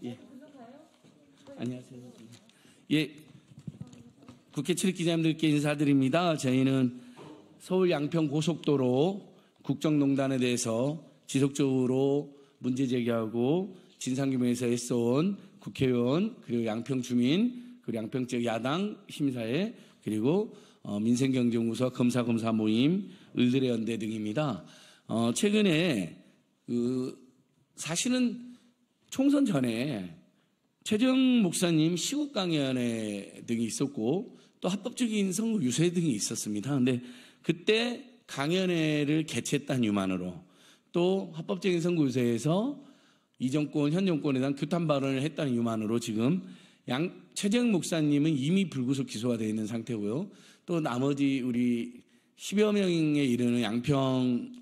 예. 안녕하세요. 예. 국회 출입기자님들께 인사드립니다. 저희는 서울 양평 고속도로 국정농단에 대해서 지속적으로 문제 제기하고 진상규명에서 애써온 국회의원, 그리고 양평 주민, 그리고 양평 지역 야당 심사회, 그리고 민생경제연구소 검사 모임, 을들의 연대 등입니다. 최근에 사실은 총선 전에 최재형 목사님 시국 강연회 등이 있었고 또 합법적인 선거 유세 등이 있었습니다. 그런데 그때 강연회를 개최했다는 유만으로 또 합법적인 선거 유세에서 이 정권, 현 정권에 대한 규탄 발언을 했다는 유만으로 지금 최재형 목사님은 이미 불구속 기소가 되어 있는 상태고요. 또 나머지 우리 10여 명에 이르는 양평군의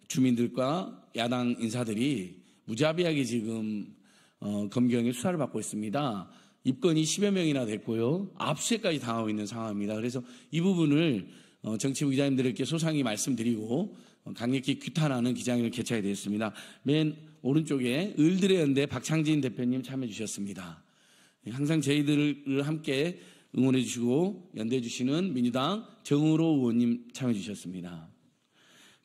주민들과 야당 인사들이 무자비하게 지금 검경의 수사를 받고 있습니다. 입건이 10여 명이나 됐고요. 압수수색까지 당하고 있는 상황입니다. 그래서 이 부분을 정치부 기자님들께 소상히 말씀드리고 강력히 규탄하는 기자회견을 개최하게 되었습니다. 맨 오른쪽에 을들의 연대 박창진 대표님 참여해 주셨습니다. 항상 저희들을 함께 응원해 주시고 연대해 주시는 민주당 정의로 의원님 참여해 주셨습니다.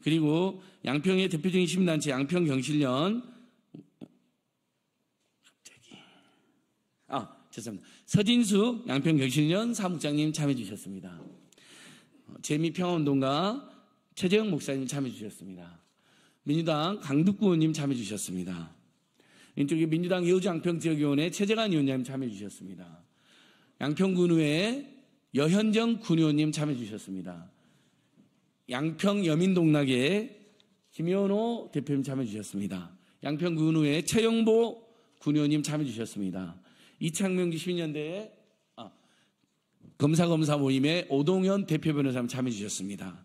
그리고 양평의 대표적인 시민단체 양평경실련 죄송합니다. 서진수 양평경실련 사무장님 참여해 주셨습니다. 재미평화운동가 최재형 목사님 참여해 주셨습니다. 민주당 강득구 의원님 참여해 주셨습니다. 이쪽에 민주당 여주 양평지역위원회 최재관 위원장님 참여해 주셨습니다. 양평군의회 여현정 군의원님 참여해 주셨습니다. 양평여민동락회 김현호 대표님 참여해 주셨습니다. 양평군의회 최영보 군의원님 참여해 주셨습니다. 이창명기 시민연대회 검사 모임에 오동현 대표 변호사님 참여해 주셨습니다.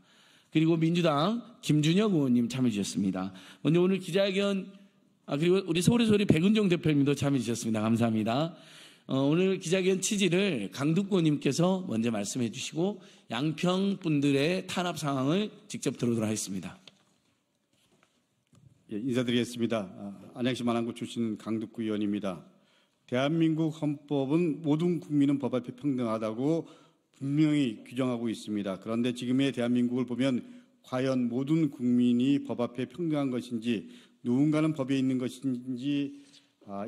그리고 민주당 김준혁 의원님 참여해 주셨습니다. 먼저 오늘 기자회견 그리고 우리 서울의 소리 백은종 대표님도 참여해 주셨습니다. 감사합니다. 오늘 기자회견 취지를 강득구 의원님께서 먼저 말씀해 주시고 양평 분들의 탄압 상황을 직접 들어보도록 하겠습니다. 예, 인사드리겠습니다. 안양시 만안구 출신 강득구 의원입니다. 대한민국 헌법은 모든 국민은 법 앞에 평등하다고 분명히 규정하고 있습니다. 그런데 지금의 대한민국을 보면 과연 모든 국민이 법 앞에 평등한 것인지 누군가는 법에 있는 것인지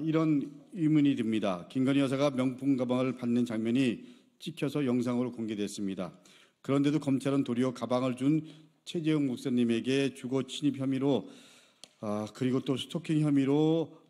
이런 의문이 듭니다. 김건희 여사가 명품 가방을 받는 장면이 찍혀서 영상으로 공개됐습니다. 그런데도 검찰은 도리어 가방을 준 최재형 목사님에게 주거 침입 혐의로 그리고 또 스토킹 혐의로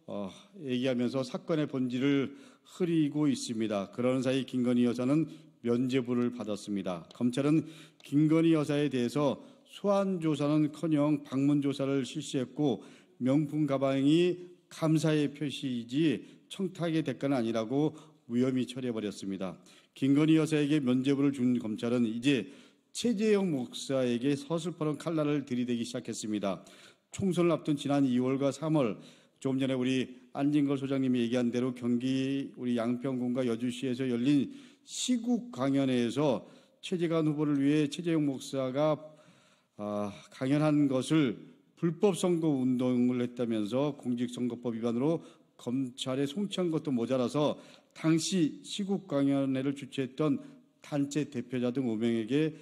얘기하면서 사건의 본질을 흐리고 있습니다. 그러는 사이 김건희 여사는 면죄부를 받았습니다. 검찰은 김건희 여사에 대해서 소환 조사는커녕 방문 조사를 실시했고 명품 가방이 감사의 표시이지 청탁의 대가는 아니라고 무혐의 처리해버렸습니다. 김건희 여사에게 면죄부를 준 검찰은 이제 최재형 목사에게 서슬퍼런 칼날을 들이대기 시작했습니다. 총선을 앞둔 지난 2월과 3월 조금 전에 우리 안진걸 소장님이 얘기한 대로 경기 우리 양평군과 여주시에서 열린 시국 강연회에서 최재관 후보를 위해 최재형 목사가 강연한 것을 불법 선거 운동을 했다면서 공직선거법 위반으로 검찰에 송치한 것도 모자라서 당시 시국 강연회를 주최했던 단체 대표자 등 5명에게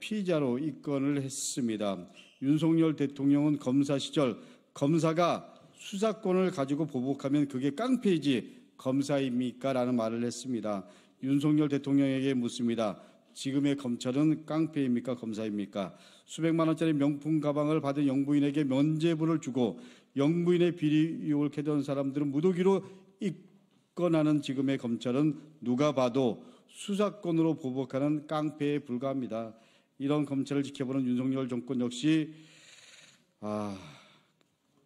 피의자로 입건을 했습니다. 윤석열 대통령은 검사 시절 검사가 수사권을 가지고 보복하면 그게 깡패이지 검사입니까? 라는 말을 했습니다. 윤석열 대통령에게 묻습니다. 지금의 검찰은 깡패입니까? 검사입니까? 수백만 원짜리 명품 가방을 받은 영부인에게 면죄부를 주고 영부인의 비리 의혹을 캐던 사람들은 무더기로 입건하는 지금의 검찰은 누가 봐도 수사권으로 보복하는 깡패에 불과합니다. 이런 검찰을 지켜보는 윤석열 정권 역시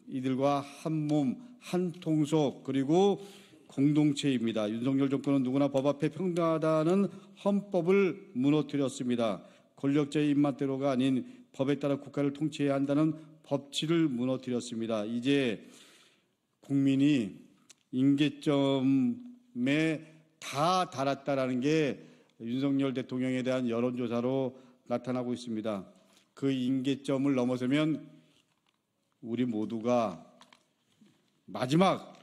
이들과 한몸 한통속 그리고 공동체입니다. 윤석열 정권은 누구나 법 앞에 평등하다는 헌법을 무너뜨렸습니다. 권력자의 입맛대로가 아닌 법에 따라 국가를 통치해야 한다는 법치를 무너뜨렸습니다. 이제 국민이 임계점에 다 달았다라는 게 윤석열 대통령에 대한 여론조사로 나타나고 있습니다. 그 임계점을 넘어서면 우리 모두가 마지막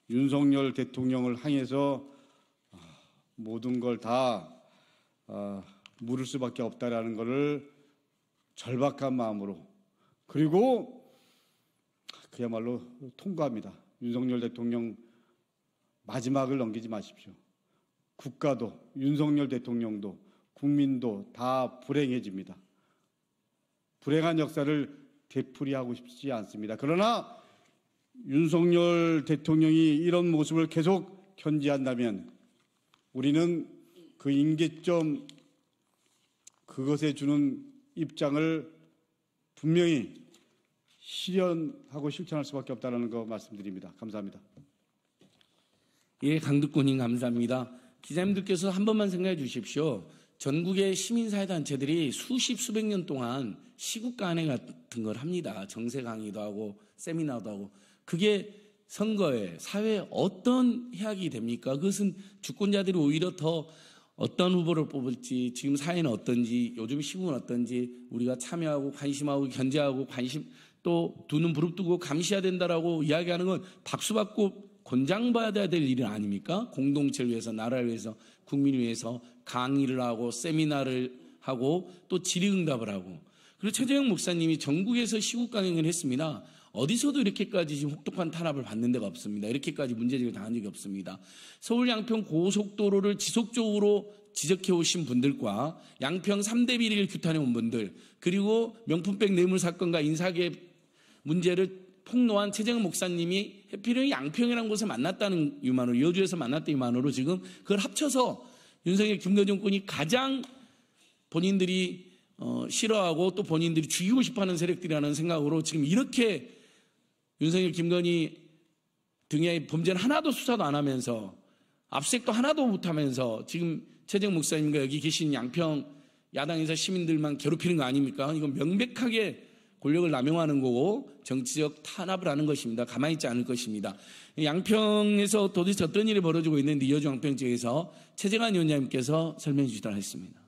윤석열 대통령을 향해서 모든 걸 다 물을 수밖에 없다라는 것을 절박한 마음으로, 그리고 그야말로 통과합니다. 윤석열 대통령 마지막을 넘기지 마십시오. 국가도, 윤석열 대통령도, 국민도 다 불행해집니다. 불행한 역사를 되풀이하고 싶지 않습니다. 그러나 윤석열 대통령이 이런 모습을 계속 견지한다면 우리는 그 임계점, 그것에 주는 입장을 분명히 실현하고 실천할 수밖에 없다는 거 말씀드립니다. 감사합니다. 예, 강득권님 감사합니다. 기자님들께서 한 번만 생각해 주십시오. 전국의 시민사회단체들이 수백 년 동안 시국간회 같은 걸 합니다. 정세 강의도 하고 세미나도 하고. 그게 선거에, 사회에 어떤 해악이 됩니까? 그것은 주권자들이 오히려 더 어떤 후보를 뽑을지, 지금 사회는 어떤지, 요즘 시국은 어떤지 우리가 참여하고 관심하고 견제하고 관심 또 두 눈 부릅뜨고 감시해야 된다라고 이야기하는 건 박수받고 권장받아야 될 일은 아닙니까? 공동체를 위해서, 나라를 위해서, 국민을 위해서 강의를 하고 세미나를 하고 또 질의응답을 하고. 그리고 최재형 목사님이 전국에서 시국 강행을 했습니다. 어디서도 이렇게까지 지금 혹독한 탄압을 받는 데가 없습니다. 이렇게까지 문제제기를 당한 적이 없습니다. 서울 양평 고속도로를 지속적으로 지적해 오신 분들과 양평 3대 비리를 규탄해 온 분들, 그리고 명품백 뇌물 사건과 인사개 문제를 폭로한 최재형 목사님이 해피령 양평이라는 곳에 만났다는 이유만으로, 여주에서 만났다는 이유만으로 지금 그걸 합쳐서 윤석열 김건희 정권이 가장 본인들이 싫어하고 또 본인들이 죽이고 싶어하는 세력들이라는 생각으로 지금 이렇게 윤석열 김건희 등의 범죄는 하나도 수사도 안 하면서 압색도 하나도 못하면서 지금 최재형 목사님과 여기 계신 양평 야당에서 시민들만 괴롭히는 거 아닙니까? 이건 명백하게 권력을 남용하는 거고 정치적 탄압을 하는 것입니다. 가만히 있지 않을 것입니다. 양평에서 도대체 어떤 일이 벌어지고 있는지 여주 양평 지역에서 최재관 위원장님께서 설명해 주시도록 하겠습니다.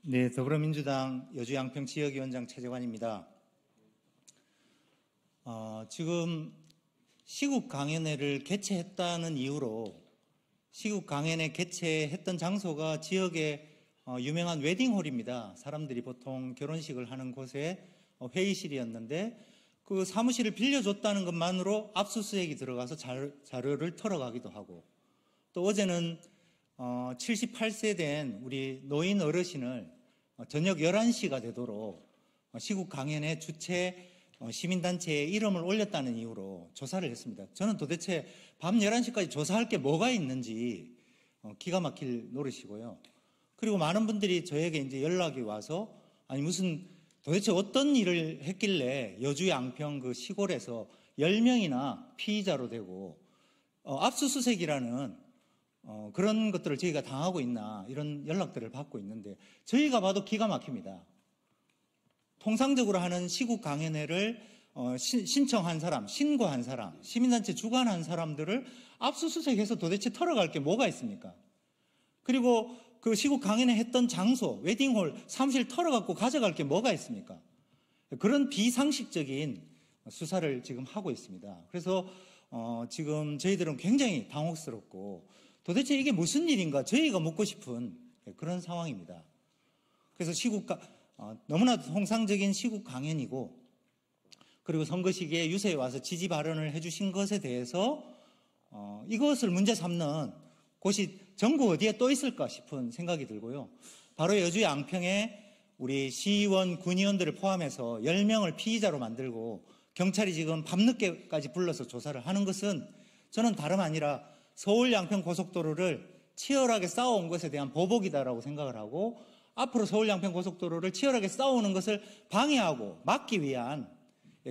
네, 더불어민주당 여주 양평 지역위원장 최재관입니다. 지금 시국 강연회를 개최했다는 이유로 시국 강연회 개최했던 장소가 지역의 유명한 웨딩홀입니다. 사람들이 보통 결혼식을 하는 곳에 회의실이었는데 그 사무실을 빌려줬다는 것만으로 압수수색이 들어가서 자료를 털어가기도 하고, 또 어제는 78세 된 우리 노인 어르신을 저녁 11시가 되도록 시국 강연회 주최 시민단체의 이름을 올렸다는 이유로 조사를 했습니다. 저는 도대체 밤 11시까지 조사할 게 뭐가 있는지 기가 막힐 노릇이고요. 그리고 많은 분들이 저에게 이제 연락이 와서 아니 무슨 도대체 어떤 일을 했길래 여주 양평 그 시골에서 10명이나 피의자로 되고 압수수색이라는 그런 것들을 저희가 당하고 있나 이런 연락들을 받고 있는데 저희가 봐도 기가 막힙니다. 통상적으로 하는 시국 강연회를 신청한 사람, 신고한 사람, 시민단체 주관한 사람들을 압수수색해서 도대체 털어갈 게 뭐가 있습니까? 그리고 그 시국 강연회 했던 장소, 웨딩홀, 사무실 털어갖고 가져갈 게 뭐가 있습니까? 그런 비상식적인 수사를 지금 하고 있습니다. 그래서 지금 저희들은 굉장히 당혹스럽고 도대체 이게 무슨 일인가 저희가 묻고 싶은 그런 상황입니다. 그래서 너무나 통상적인 시국 강연이고, 그리고 선거 시기에 유세에 와서 지지 발언을 해주신 것에 대해서 이것을 문제 삼는 곳이 전국 어디에 또 있을까 싶은 생각이 들고요. 바로 여주 양평에 우리 시의원, 군의원들을 포함해서 10명을 피의자로 만들고 경찰이 지금 밤늦게까지 불러서 조사를 하는 것은 저는 다름 아니라 서울 양평 고속도로를 치열하게 싸워온 것에 대한 보복이다라고 생각을 하고, 앞으로 서울 양평 고속도로를 치열하게 싸우는 것을 방해하고 막기 위한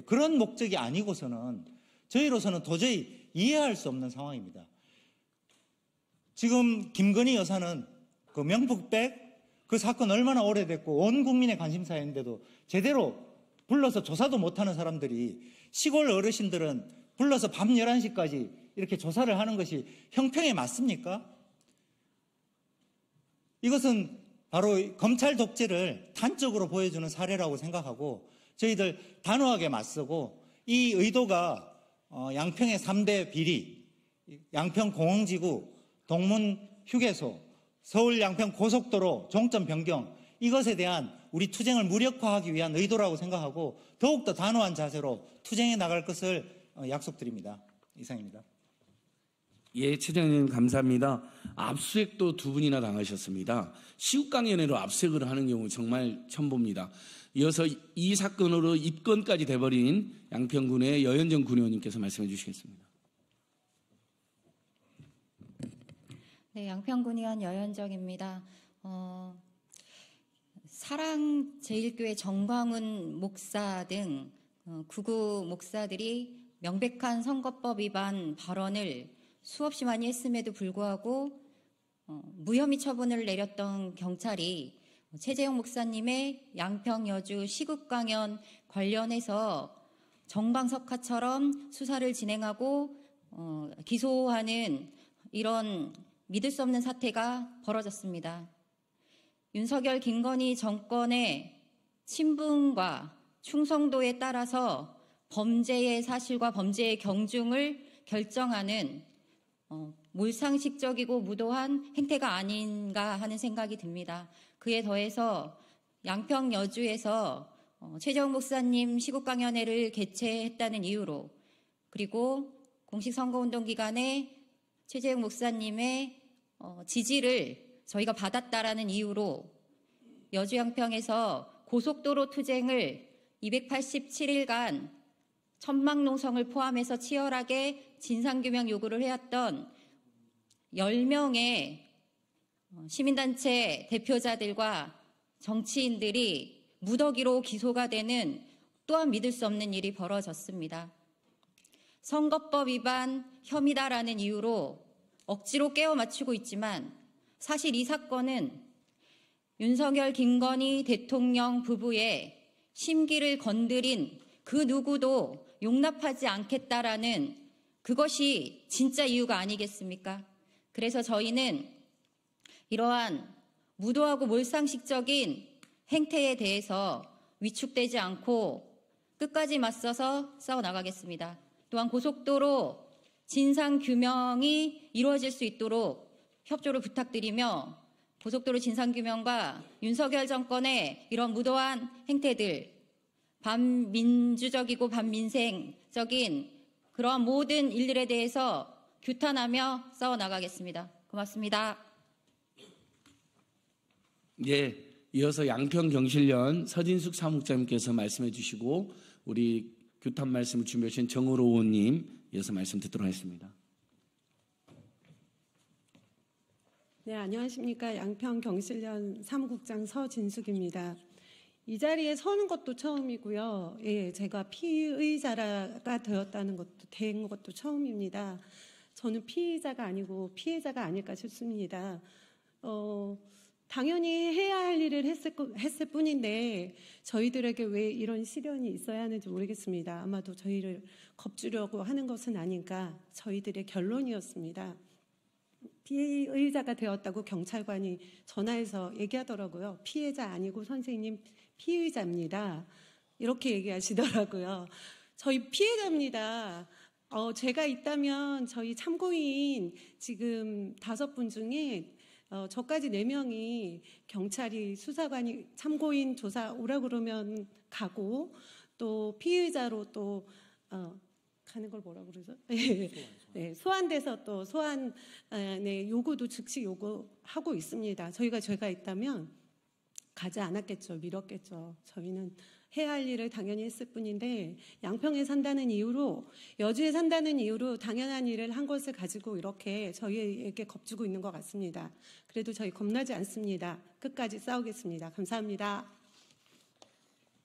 그런 목적이 아니고서는 저희로서는 도저히 이해할 수 없는 상황입니다. 지금 김건희 여사는 그 명품백 그 사건 얼마나 오래됐고 온 국민의 관심사였는데도 제대로 불러서 조사도 못하는 사람들이 시골 어르신들은 불러서 밤 11시까지 이렇게 조사를 하는 것이 형평에 맞습니까? 이것은 바로 검찰 독재를 단적으로 보여주는 사례라고 생각하고 저희들 단호하게 맞서고 이 의도가 양평의 3대 비리, 양평 공흥지구, 동문 휴게소, 서울 양평 고속도로 종점 변경 이것에 대한 우리 투쟁을 무력화하기 위한 의도라고 생각하고 더욱더 단호한 자세로 투쟁해 나갈 것을 약속드립니다. 이상입니다. 예, 최장님 감사합니다. 압수수색도 두 분이나 당하셨습니다. 시국강연회로 압수수색을 하는 경우 정말 처음 봅니다. 이어서 이 사건으로 입건까지 돼버린 양평군의 여현정 군의원님께서 말씀해 주시겠습니다. 네, 양평군의원 여현정입니다. 사랑제일교회 정광훈 목사 등 구구 목사들이 명백한 선거법 위반 발언을 수없이 많이 했음에도 불구하고 무혐의 처분을 내렸던 경찰이 최재형 목사님의 양평 여주 시국 강연 관련해서 정방석화처럼 수사를 진행하고 기소하는 이런 믿을 수 없는 사태가 벌어졌습니다. 윤석열 김건희 정권의 친분과 충성도에 따라서 범죄의 사실과 범죄의 경중을 결정하는 몰상식적이고 무도한 행태가 아닌가 하는 생각이 듭니다. 그에 더해서 양평 여주에서 최재형 목사님 시국강연회를 개최했다는 이유로 그리고 공식 선거운동 기간에 최재형 목사님의 지지를 저희가 받았다라는 이유로 여주 양평에서 고속도로 투쟁을 287일간 천막농성을 포함해서 치열하게 진상규명 요구를 해왔던 10명의 시민단체 대표자들과 정치인들이 무더기로 기소가 되는 또한 믿을 수 없는 일이 벌어졌습니다. 선거법 위반 혐의다라는 이유로 억지로 깨워 맞추고 있지만 사실 이 사건은 윤석열 김건희 대통령 부부의 심기를 건드린 그 누구도 용납하지 않겠다라는 그것이 진짜 이유가 아니겠습니까? 그래서 저희는 이러한 무도하고 몰상식적인 행태에 대해서 위축되지 않고 끝까지 맞서서 싸워나가겠습니다. 또한 고속도로 진상규명이 이루어질 수 있도록 협조를 부탁드리며 고속도로 진상규명과 윤석열 정권의 이런 무도한 행태들, 반민주적이고 반민생적인 그러한 모든 일들에 대해서 규탄하며 싸워나가겠습니다. 고맙습니다. 예, 이어서 양평경실련 서진숙 사무국장님께서 말씀해 주시고 우리 규탄 말씀을 준비해 주신 정으로 의원님 이어서 말씀 듣도록 하겠습니다. 네, 안녕하십니까. 양평경실련 사무국장 서진숙입니다. 이 자리에 서는 것도 처음이고요. 예, 제가 피의자가 되었다는 것도 된 것도 처음입니다. 저는 피의자가 아니고 피해자가 아닐까 싶습니다. 당연히 해야 할 일을 했을 뿐인데 저희들에게 왜 이런 시련이 있어야 하는지 모르겠습니다. 아마도 저희를 겁주려고 하는 것은 아닌가 저희들의 결론이었습니다. 피의자가 되었다고 경찰관이 전화해서 얘기하더라고요. 피해자 아니고 선생님 피의자입니다. 이렇게 얘기하시더라고요. 저희 피해자입니다. 제가 있다면 저희 참고인 지금 5분 중에 저까지 4명이 경찰이 수사관이 참고인 조사 오라고 그러면 가고 또 피의자로 또 가는 걸 뭐라고 그러죠? 네, 소환돼서 또 소환의 요구도 즉시 요구하고 있습니다. 제가 있다면 가지 않았겠죠. 미뤘겠죠. 저희는 해야 할 일을 당연히 했을 뿐인데 양평에 산다는 이유로 여주에 산다는 이유로 당연한 일을 한 것을 가지고 이렇게 저희에게 겁주고 있는 것 같습니다. 그래도 저희 겁나지 않습니다. 끝까지 싸우겠습니다. 감사합니다.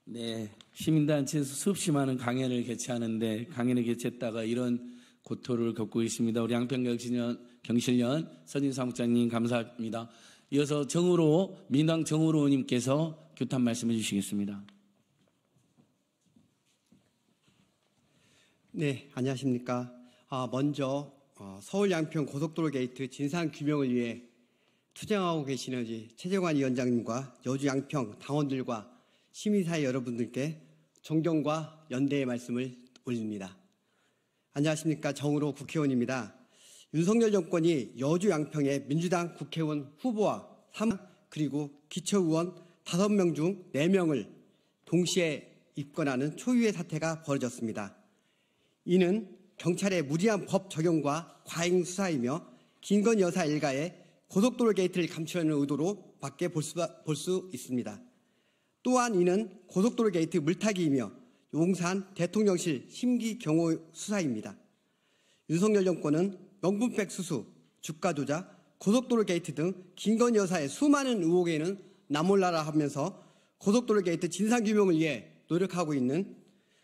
네, 시민단체에서 수없이 많은 강연을 개최하는데 강연을 개최했다가 이런 고통을 겪고 있습니다. 우리 양평경실련 서진 사무국장님 감사합니다. 이어서 민당 정우로 의원님께서 규탄 말씀해 주시겠습니다. 네, 안녕하십니까. 먼저 서울 양평 고속도로 게이트 진상 규명을 위해 투쟁하고 계시는 최재관 위원장님과 여주 양평 당원들과 시민사회 여러분들께 존경과 연대의 말씀을 올립니다. 안녕하십니까. 정의로 국회의원입니다. 윤석열 정권이 여주 양평의 민주당 국회의원 후보와 그리고 기초의원 5명 중 4명을 동시에 입건하는 초유의 사태가 벌어졌습니다. 이는 경찰의 무리한 법 적용과 과잉 수사이며 김건희 여사 일가의 고속도로 게이트를 감추려는 의도로 밖에 볼 수 있습니다. 또한 이는 고속도로 게이트 물타기이며 용산 대통령실 심기 경호 수사입니다. 윤석열 정권은 명분백 수수, 주가 조작, 고속도로 게이트 등 김건희 여사의 수많은 의혹에는 나몰라라 하면서 고속도로 게이트 진상규명을 위해 노력하고 있는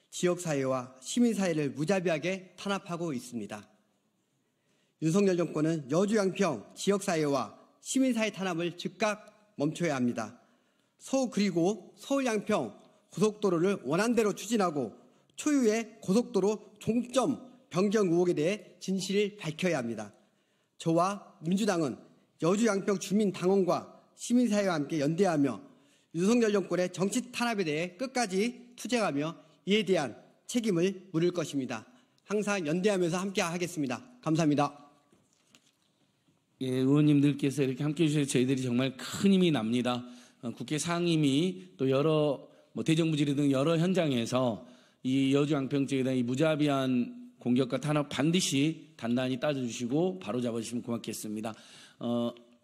지역사회와 시민사회를 무자비하게 탄압하고 있습니다. 윤석열 정권은 여주 양평 지역사회와 시민사회 탄압을 즉각 멈춰야 합니다. 그리고 서울 양평 고속도로를 원안대로 추진하고 초유의 고속도로 종점 변경 의혹에 대해 진실을 밝혀야 합니다. 저와 민주당은 여주 양평 주민 당원과 시민사회와 함께 연대하며 윤석열 정권의 정치 탄압에 대해 끝까지 투쟁하며 이에 대한 책임을 물을 것입니다. 항상 연대하면서 함께 하겠습니다. 감사합니다. 예, 의원님들께서 이렇게 함께 해주셔서 저희들이 정말 큰 힘이 납니다. 국회 상임위 또 여러 대정부 질의 등 여러 현장에서 이 여주 양평 지역에 대한 이 무자비한 공격과 탄압 반드시 단단히 따져주시고 바로 잡아주시면 고맙겠습니다.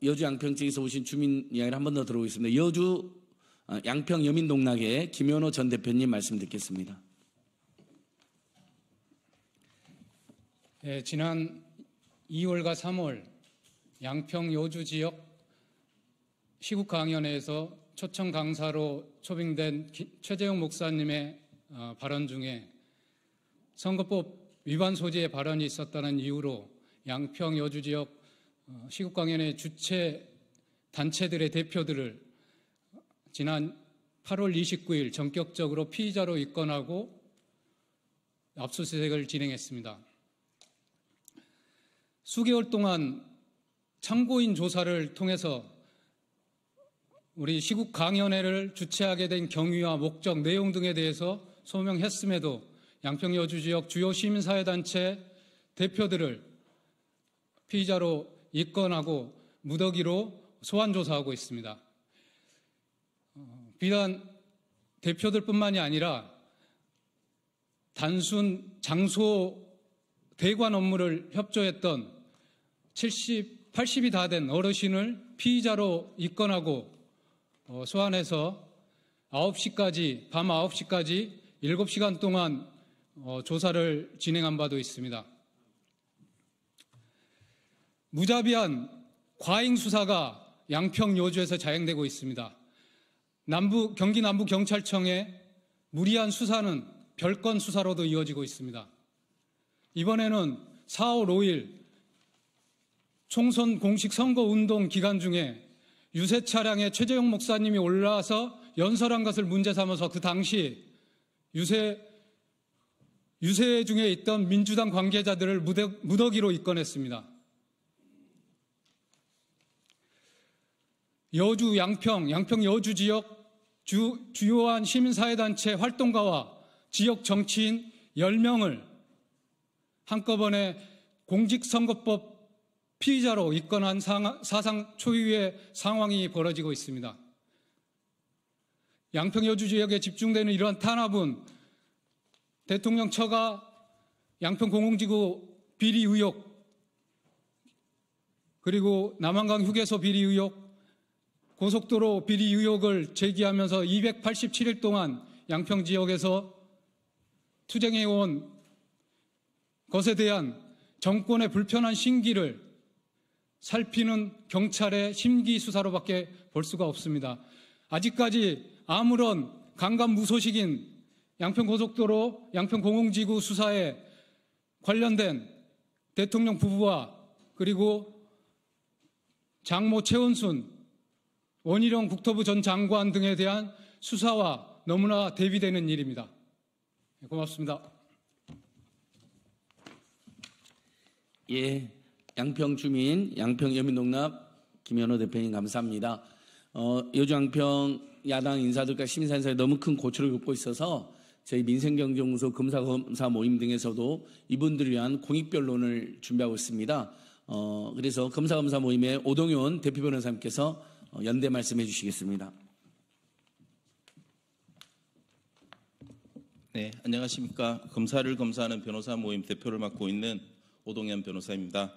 여주 양평 지역에서 오신 주민 이야기를 한 번 더 들어보겠습니다. 여주 양평 여민동락의 김현호 전 대표님 말씀 듣겠습니다. 네, 지난 2월과 3월 양평 여주 지역 시국 강연회에서 초청 강사로 초빙된 최재형 목사님의 발언 중에 선거법 위반 소지의 발언이 있었다는 이유로 양평 여주 지역 시국 강연회 주최 단체들의 대표들을 지난 8월 29일 전격적으로 피의자로 입건하고 압수수색을 진행했습니다. 수개월 동안 참고인 조사를 통해서 우리 시국 강연회를 주최하게 된 경위와 목적, 내용 등에 대해서 소명했음에도 양평 여주 지역 주요 시민사회단체 대표들을 피의자로 입건하고 무더기로 소환조사하고 있습니다. 비단 대표들뿐만이 아니라 단순 장소 대관 업무를 협조했던 80이 다 된 어르신을 피의자로 입건하고 소환해서 밤 9시까지 7시간 동안 조사를 진행한 바도 있습니다. 무자비한 과잉 수사가 양평 여주에서 자행되고 있습니다. 경기 남부경찰청의 무리한 수사는 별건 수사로도 이어지고 있습니다. 이번에는 4월 5일 총선 공식 선거운동 기간 중에 유세 차량에 최재형 목사님이 올라와서 연설한 것을 문제 삼아서 그 당시 유세 중에 있던 민주당 관계자들을 무더기로 입건했습니다. 여주 양평 여주 지역 주요한 시민사회단체 활동가와 지역 정치인 10명을 한꺼번에 공직선거법 피의자로 입건한 사상 초유의 상황이 벌어지고 있습니다. 양평 여주 지역에 집중되는 이러한 탄압은 대통령 처가 양평 공공지구 비리 의혹, 그리고 남한강 휴게소 비리 의혹, 고속도로 비리 의혹을 제기하면서 287일 동안 양평 지역에서 투쟁해온 것에 대한 정권의 불편한 심기를 살피는 경찰의 심기 수사로밖에 볼 수가 없습니다. 아직까지 아무런 강간무소식인 양평고속도로, 양평공공지구 수사에 관련된 대통령 부부와 그리고 장모 최은순, 원희룡 국토부 전 장관 등에 대한 수사와 너무나 대비되는 일입니다. 고맙습니다. 예, 양평 주민, 양평 여민농납 김현호 대표님 감사합니다. 여주양평 야당 인사들과 시민사회에서 너무 큰 고초를 겪고 있어서 저희 민생경제연구소 검사 모임 등에서도 이분들을 위한 공익변론을 준비하고 있습니다. 그래서 검사 모임의 오동현 대표 변호사님께서 연대 말씀해 주시겠습니다. 네, 안녕하십니까. 검사를 검사하는 변호사 모임 대표를 맡고 있는 오동현 변호사입니다.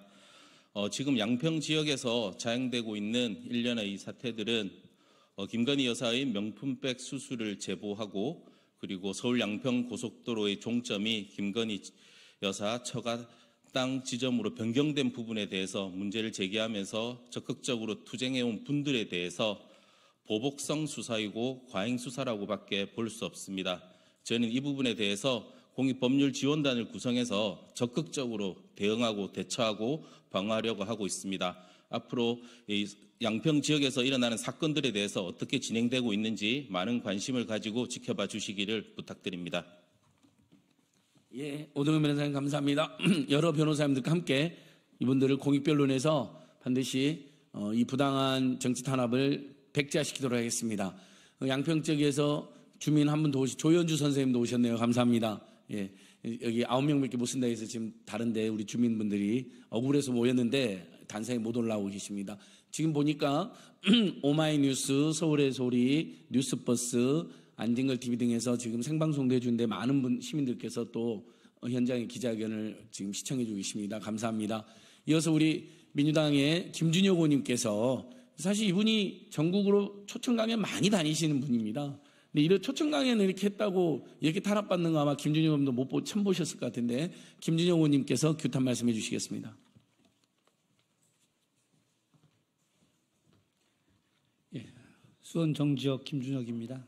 지금 양평 지역에서 자행되고 있는 일련의 이 사태들은 김건희 여사의 명품백 수수를 제보하고 그리고 서울 양평 고속도로의 종점이 김건희 여사 처가 땅 지점으로 변경된 부분에 대해서 문제를 제기하면서 적극적으로 투쟁해온 분들에 대해서 보복성 수사이고 과잉 수사라고밖에 볼 수 없습니다. 저는 이 부분에 대해서 공익법률지원단을 구성해서 적극적으로 대응하고 대처하고 방어하려고 하고 있습니다. 앞으로 이 양평 지역에서 일어나는 사건들에 대해서 어떻게 진행되고 있는지 많은 관심을 가지고 지켜봐 주시기를 부탁드립니다. 예, 오동현 변호사님 감사합니다. 여러 변호사님들과 함께 이분들을 공익변론에서 반드시 이 부당한 정치 탄압을 백지화시키도록 하겠습니다. 양평 지역에서 주민 한 분 더 조현주 선생님도 오셨네요. 감사합니다. 예, 여기 9명밖에 못 쓴다 해서 지금 다른데 우리 주민분들이 억울해서 모였는데 단상에 못 올라오고 계십니다. 지금 보니까 오마이뉴스, 서울의 소리, 뉴스버스, 안진걸 TV 등에서 지금 생방송도 해주는데 많은 시민들께서 또 현장의 기자회견을 지금 시청해주고 계십니다. 감사합니다. 이어서 우리 민주당의 김준혁 의원님께서 사실 이분이 전국으로 초청 강연 많이 다니시는 분입니다. 근데 이런 초청 강연을 이렇게 했다고 이렇게 탄압받는 거 아마 김준혁 의원도 처음 보셨을 것 같은데 김준혁 의원님께서 규탄 말씀해 주시겠습니다. 예, 수원 정지역 김준혁입니다.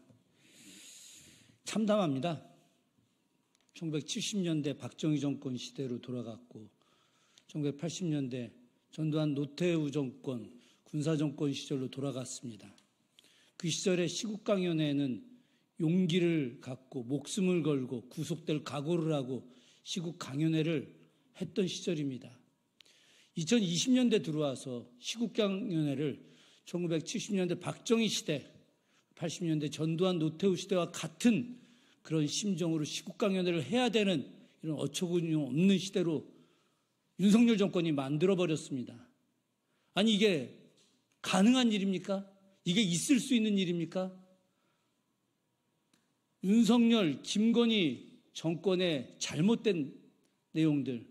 참담합니다. 1970년대 박정희 정권 시대로 돌아갔고 1980년대 전두환 노태우 정권 군사정권 시절로 돌아갔습니다. 그 시절에 시국강연회는 용기를 갖고 목숨을 걸고 구속될 각오를 하고 시국강연회를 했던 시절입니다. 2020년대 들어와서 시국강연회를 1970년대 박정희 시대, 80년대 전두환 노태우 시대와 같은 그런 심정으로 시국강연회를 해야 되는 이런 어처구니 없는 시대로 윤석열 정권이 만들어버렸습니다. 아니 이게 가능한 일입니까? 이게 있을 수 있는 일입니까? 윤석열, 김건희 정권의 잘못된 내용들,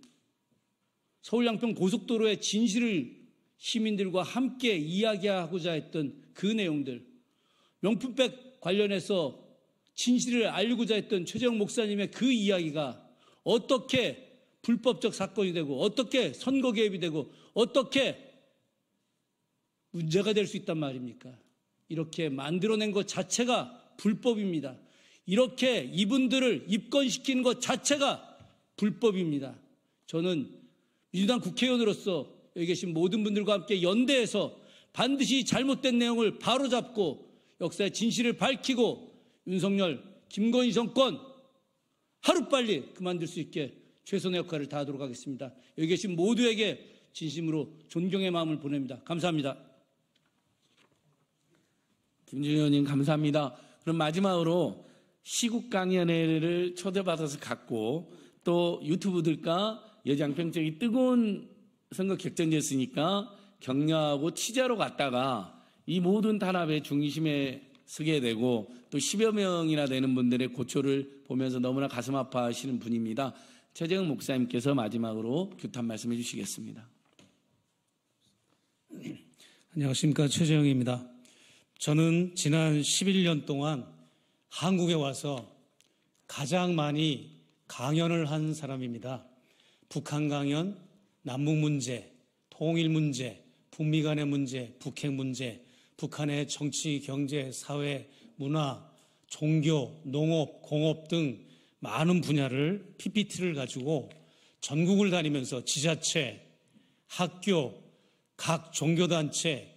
서울 양평 고속도로의 진실을 시민들과 함께 이야기하고자 했던 그 내용들, 명품백 관련해서 진실을 알고자 했던 최재형 목사님의 그 이야기가 어떻게 불법적 사건이 되고 어떻게 선거 개입이 되고 어떻게 문제가 될 수 있단 말입니까? 이렇게 만들어낸 것 자체가 불법입니다. 이렇게 이분들을 입건시키는 것 자체가 불법입니다. 저는 민주당 국회의원으로서 여기 계신 모든 분들과 함께 연대해서 반드시 잘못된 내용을 바로잡고 역사의 진실을 밝히고 윤석열, 김건희 정권 하루빨리 그만둘 수 있게 최선의 역할을 다하도록 하겠습니다. 여기 계신 모두에게 진심으로 존경의 마음을 보냅니다. 감사합니다. 김준혁 의원님 감사합니다. 그럼 마지막으로 시국강연회를 초대받아서 갔고 또 유튜브들과 여주양평 쪽이 뜨거운 선거 격전지였으니까 격려하고 취재하러 갔다가 이 모든 탄압의 중심에 서게 되고 또 10여 명이나 되는 분들의 고초를 보면서 너무나 가슴 아파하시는 분입니다. 최재형 목사님께서 마지막으로 규탄 말씀해 주시겠습니다. 안녕하십니까. 최재형입니다. 저는 지난 11년 동안 한국에 와서 가장 많이 강연을 한 사람입니다. 북한 강연, 남북 문제, 통일 문제, 북미 간의 문제, 북핵 문제, 북한의 정치, 경제, 사회, 문화, 종교, 농업, 공업 등 많은 분야를 PPT를 가지고 전국을 다니면서 지자체, 학교, 각 종교단체,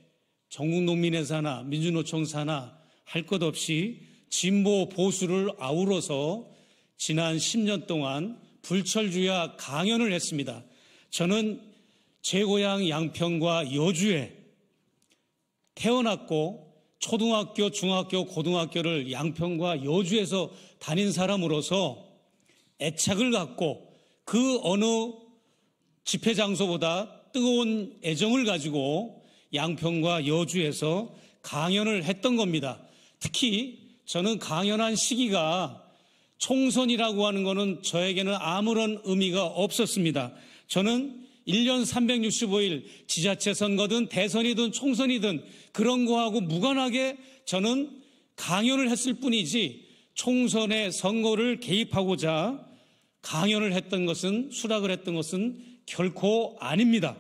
전국농민의 사나, 민주노총 사나 할 것 없이 진보 보수를 아우러서 지난 10년 동안 불철주야 강연을 했습니다. 저는 제 고향 양평과 여주에 태어났고 초등학교, 중학교, 고등학교를 양평과 여주에서 다닌 사람으로서 애착을 갖고 그 어느 집회 장소보다 뜨거운 애정을 가지고 양평과 여주에서 강연을 했던 겁니다. 특히 저는 강연한 시기가 총선이라고 하는 것은 저에게는 아무런 의미가 없었습니다. 저는 1년 365일 지자체 선거든 대선이든 총선이든 그런 거하고 무관하게 저는 강연을 했을 뿐이지 총선의 선거를 개입하고자 강연을 했던 것은, 수락을 했던 것은 결코 아닙니다.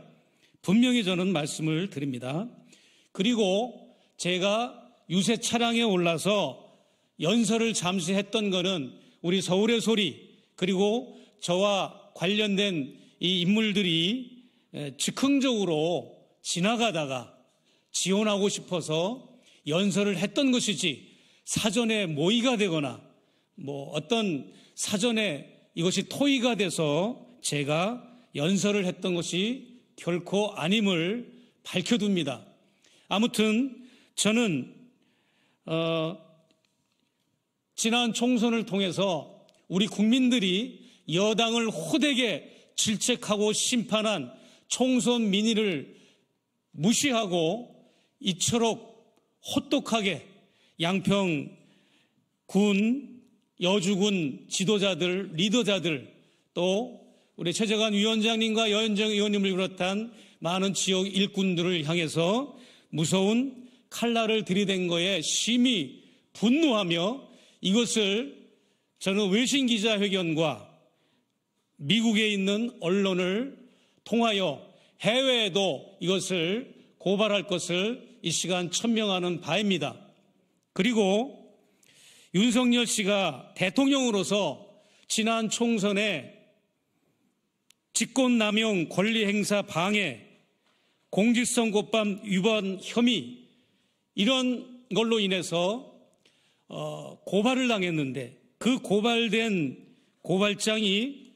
분명히 저는 말씀을 드립니다. 그리고 제가 유세 차량에 올라서 연설을 잠시 했던 것은 우리 서울의 소리, 그리고 저와 관련된 이 인물들이 즉흥적으로 지나가다가 지원하고 싶어서 연설을 했던 것이지, 사전에 모의가 되거나 어떤 사전에 이것이 토의가 돼서 제가 연설을 했던 것이 결코 아님을 밝혀둡니다. 아무튼 저는 지난 총선을 통해서 우리 국민들이 여당을 호되게 질책하고 심판한 총선 민의를 무시하고 이처럼 혹독하게 양평군, 여주군 지도자들, 리더자들, 또 우리 최재관 위원장님과 여현정 의원님을 비롯한 많은 지역 일꾼들을 향해서 무서운 칼날을 들이댄 거에 심히 분노하며, 이것을 저는 외신 기자회견과 미국에 있는 언론을 통하여 해외에도 이것을 고발할 것을 이 시간 천명하는 바입니다. 그리고 윤석열 씨가 대통령으로서 지난 총선에 직권남용, 권리행사 방해, 공직선거법 위반 혐의, 이런 걸로 인해서 고발을 당했는데, 그 고발된 고발장이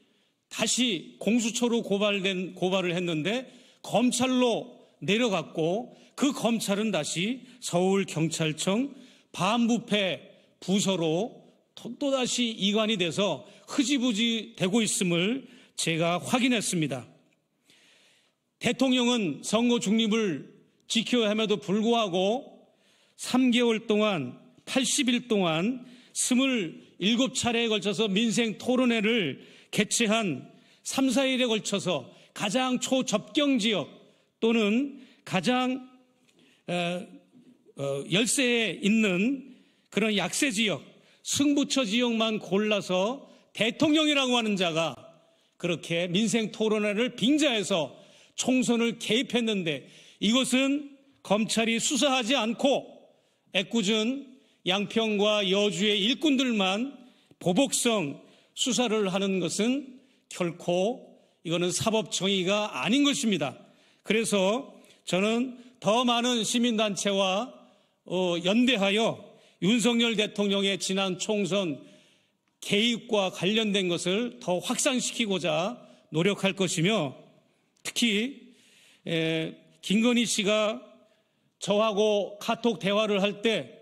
다시 공수처로 고발을 했는데 검찰로 내려갔고, 그 검찰은 다시 서울경찰청 반부패 부서로 또다시 이관이 돼서 흐지부지 되고 있음을 제가 확인했습니다. 대통령은 선거 중립을 지켜야 함에도 불구하고 3개월 동안 80일 동안 27차례에 걸쳐서 민생 토론회를 개최한 3, 4일에 걸쳐서 가장 초접경 지역 또는 가장 열세에 있는 그런 약세 지역, 승부처 지역만 골라서 대통령이라고 하는 자가 그렇게 민생 토론회를 빙자해서 총선을 개입했는데, 이것은 검찰이 수사하지 않고 애꿎은 양평과 여주의 일꾼들만 보복성 수사를 하는 것은 결코 이거는 사법 정의가 아닌 것입니다. 그래서 저는 더 많은 시민단체와 연대하여 윤석열 대통령의 지난 총선 개입과 관련된 것을 더 확산시키고자 노력할 것이며, 특히 김건희 씨가 저하고 카톡 대화를 할 때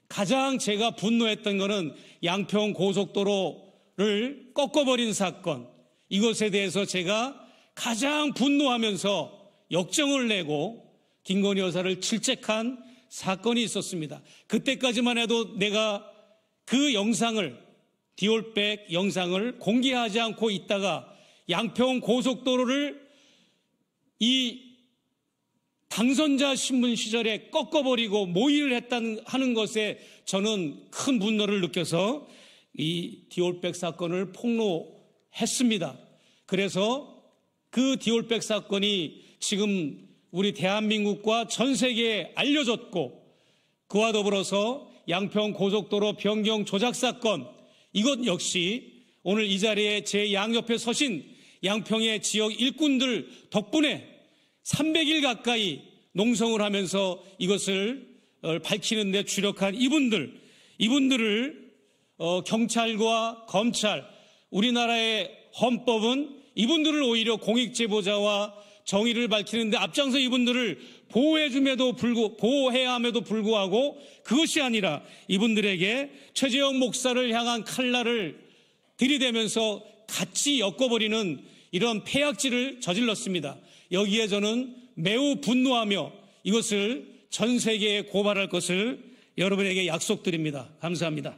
가장 제가 분노했던 것은 양평 고속도로를 꺾어버린 사건, 이것에 대해서 제가 가장 분노하면서 역정을 내고 김건희 여사를 질책한 사건이 있었습니다. 그때까지만 해도 내가 그 영상을, 디올백 영상을 공개하지 않고 있다가 양평 고속도로를 이 당선자 신분 시절에 꺾어버리고 모의를 하는 것에 저는 큰 분노를 느껴서 이 디올백 사건을 폭로했습니다. 그래서 그 디올백 사건이 지금 우리 대한민국과 전 세계에 알려졌고, 그와 더불어서 양평 고속도로 변경 조작 사건, 이것 역시 오늘 이 자리에 제 양옆에 서신 양평의 지역 일꾼들 덕분에 300일 가까이 농성을 하면서 이것을 밝히는 데 주력한 이분들을 경찰과 검찰, 우리나라의 헌법은 이분들을 오히려 공익제보자와 정의를 밝히는데 앞장서 이분들을 보호해야 함에도 불구하고 그것이 아니라 이분들에게 최재형 목사를 향한 칼날을 들이대면서 같이 엮어버리는 이런 폐악질을 저질렀습니다. 여기에 저는 매우 분노하며 이것을 전 세계에 고발할 것을 여러분에게 약속드립니다. 감사합니다.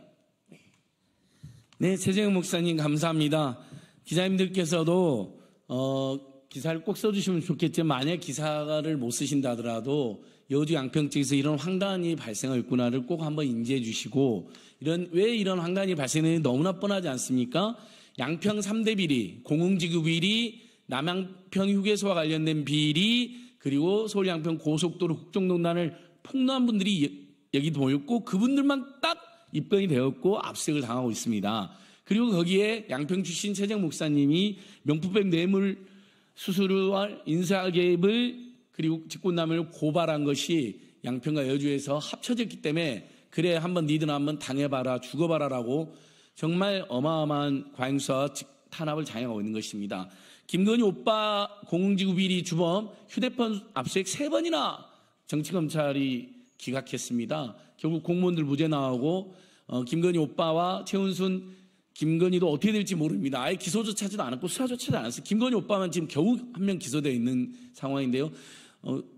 네, 최재형 목사님 감사합니다. 기자님들께서도 기사를 꼭 써주시면 좋겠지만 만약 기사를 못 쓰신다 하더라도 여주 양평 쪽에서 이런 황당한 일이 발생했구나를 꼭 한번 인지해 주시고 왜 이런 황당한 일이 발생했는지 너무나 뻔하지 않습니까? 양평 3대 비리, 공흥지구 비리, 남양평 휴게소와 관련된 비리, 그리고 서울 양평 고속도로 국정농단을 폭로한 분들이 여기도 모였고 그분들만 딱 입건이 되었고 압수수색을 당하고 있습니다. 그리고 거기에 양평 출신 최재형 목사님이 명품백 뇌물 수수료와 인사개입을 그리고 직권남용을 고발한 것이 양평과 여주에서 합쳐졌기 때문에 그래 한번 니들 한번 당해봐라 죽어봐라라고 정말 어마어마한 과잉수사와 탄압을 장행하고 있는 것입니다. 김건희 오빠 공흥지구 비리 주범 휴대폰 압수수색 3번이나 정치검찰이 기각했습니다. 결국 공무원들 무죄 나오고 김건희 오빠와 최은순 김건희도 어떻게 될지 모릅니다. 아예 기소조차도 않았고 수사조차도 않았어요. 김건희 오빠만 지금 겨우 한 명 기소되어 있는 상황인데요.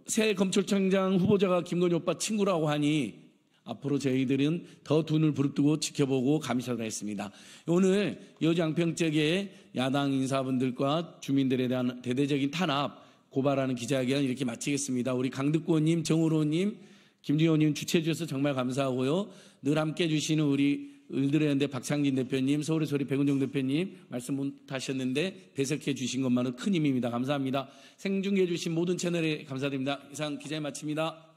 새 검찰총장 후보자가 김건희 오빠 친구라고 하니 앞으로 저희들은 더 두 눈을 부릅뜨고 지켜보고 감시하도록 했습니다. 오늘 여주 양평 쪽의 야당 인사분들과 주민들에 대한 대대적인 탄압 고발하는 기자회견 이렇게 마치겠습니다. 우리 강득구 의원님, 정우로 의원님, 김준호 의원님 주최해 주셔서 정말 감사하고요. 늘 함께 해주시는 우리 을들의연대 박창진 대표님, 서울의 소리 백은종 대표님 말씀 못 하셨는데 배석해 주신 것만은 큰 힘입니다. 감사합니다. 생중계해 주신 모든 채널에 감사드립니다. 이상 기자회 마칩니다.